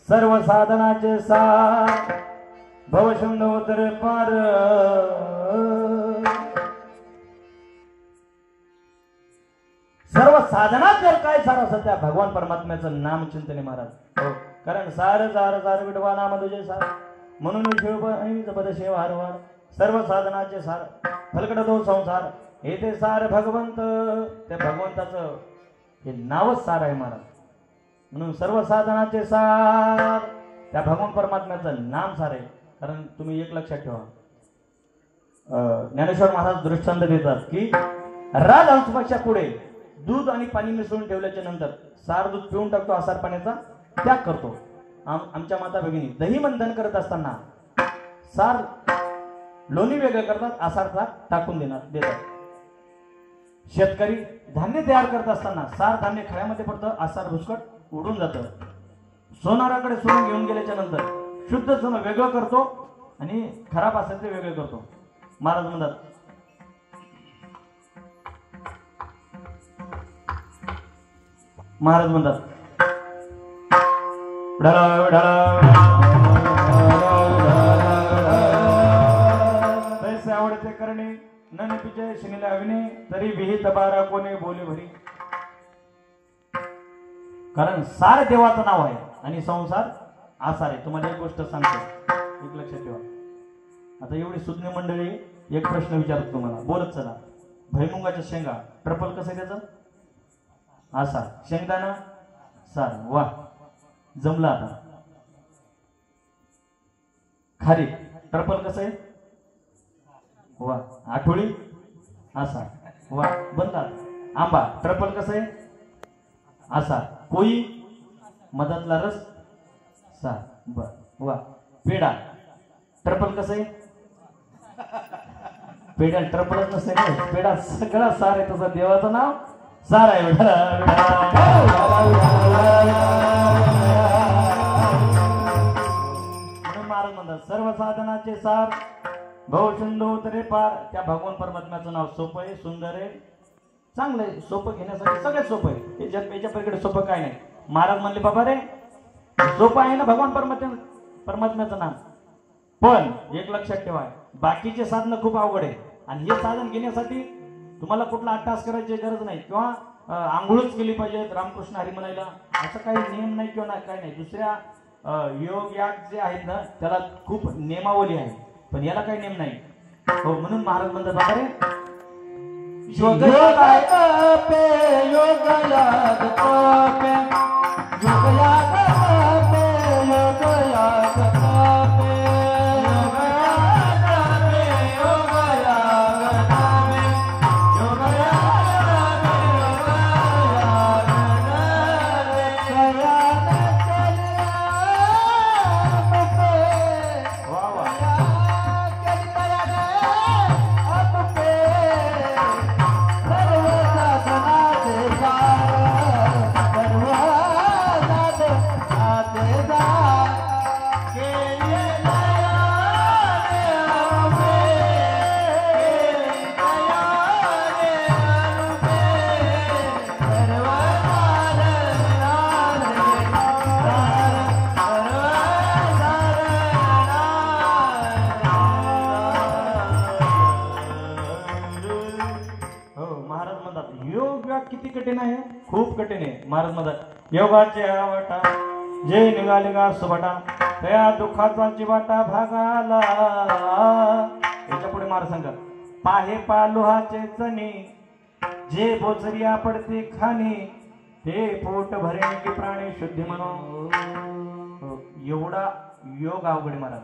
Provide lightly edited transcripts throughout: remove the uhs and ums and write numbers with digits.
सर्व साधनाचे सार भवशंडोदर पार सर्व साधनात जर काय सार असं त्या भगवान परमात्म्याचं नाम चिंतने महाराज हो कारण सार जार जार विडवा नाम तुझे सार म्हणून शिवपद शिव हारवार सर्व साधनाचे सार फलकड तो संसार हे ते सार भगवंत त्या भगवंताचं हे नावच सार आहे महाराज म्हणून सर्व साधनाचे सार त्या भगवान परमात्म्याचं नाम सार आहे कारण तुम्ही एक लक्षात ठेवा ज्ञानेश्वर महाराज दृष्टांत देतात की राजहंसपेक्षा पुढे दूध आणि पाणी मिसळून ठेवल्याच्या नंतर सार दूध पिऊन टाकतो आसार पाण्याचा त्याग करतो आमच्या माता भगिनी दही मंथन करत असताना सार लोणी वेगळं करतात आसारचा टाकून देतात शेतकरी धान्य तयार करत असताना सार धान्य खळ्यामध्ये पडतं आसार भुसकट उडून जातं सोनाराकडे सोनं घेऊन गेल्याच्या नंतर शुद्ध सोनं वेगळं करतो आणि खराब असेल ते वेगळं करतो महाराज म्हणतात तैसे आवडते करणे नन पिचे शिनीला विने तरी विहित बारा कोणे बोले भरी कारण सार देवाचं नाव आहे आणि संसार आसार आहे तुम्हाला एक गोष्ट सांगतो एक लक्षात ठेवा आता एवढी सुज्ञ मंडळी एक प्रश्न विचारतो तुम्हाला बोलत चला भैमुगाच्या शेंगा ट्रपल कसं आहे त्याचं आसार शेंगदाणा सार वा जमला आता खारी ट्रपल कसं आहे वा आठवडी आसार वा बनतात आंबा ट्रपल कसं आहे आसार कोई मधातला रस सार बर वा पेढा ट्रपल कसं आहे पेढा ट्रपलच नसते ना पेढा सगळा सार आहे तसं देवाचं नाव सार आहे महाराज म्हणतात सर्व साधनाचे सार भवशंडोदरे पार त्या भगवान परमात्म्याचं नाव सोपं आहे सुंदर आहे चांगलं आहे सोपं घेण्यासाठी सगळ्यात सोपं आहे याच्या पलीकडे सोपं काय नाही महाराज म्हणले बाबा रे सोपं आहे ना भगवान परमात्म्याचं नाम पण एक लक्षात ठेवा बाकीचे साधनं खूप अवघड आहे आणि हे साधन घेण्यासाठी तुम्हाला कुठला अट्टास करायची गरज नाही किंवा आंघोळच केली पाहिजे रामकृष्ण हरी म्हणायला असं काही नियम नाही किंवा काही नाही दुसऱ्या योग याग जे आहेत ना त्याला खूप नियमावली आहे पण याला काही नियम नाही हो म्हणून महाराज म्हणतात बाबा रे योग किती कठीण आहे खूप कठीण आहे महाराज म्हणतात योगाचे आवटा जे निघाले गा सुबटा त्या दुःखाचा चिवाटा भागाला याच्या पुढे महाराज सांगतात पाहे पालोहाचे चणी जे बोचरिया पडते खाणी ते पोट भरे की प्राणी शुद्धी म्हणून एवढा योग अवघड महाराज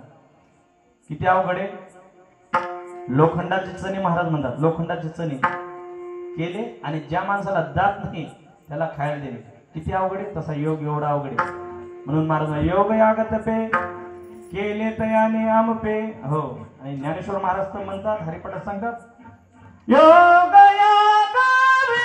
किती अवघड आहे लोखंडाचे चणी महाराज म्हणतात लोखंडाचे चणी केले आणि ज्या माणसाला दात नाही त्याला खायला दिले किती अवघड आहे तसा योग एवढा अवघड आहे म्हणून महाराज योग यागत पे केले तयाने आम पे हो आणि ज्ञानेश्वर महाराज तर म्हणतात हरिपाठात सांगतात योग यागावे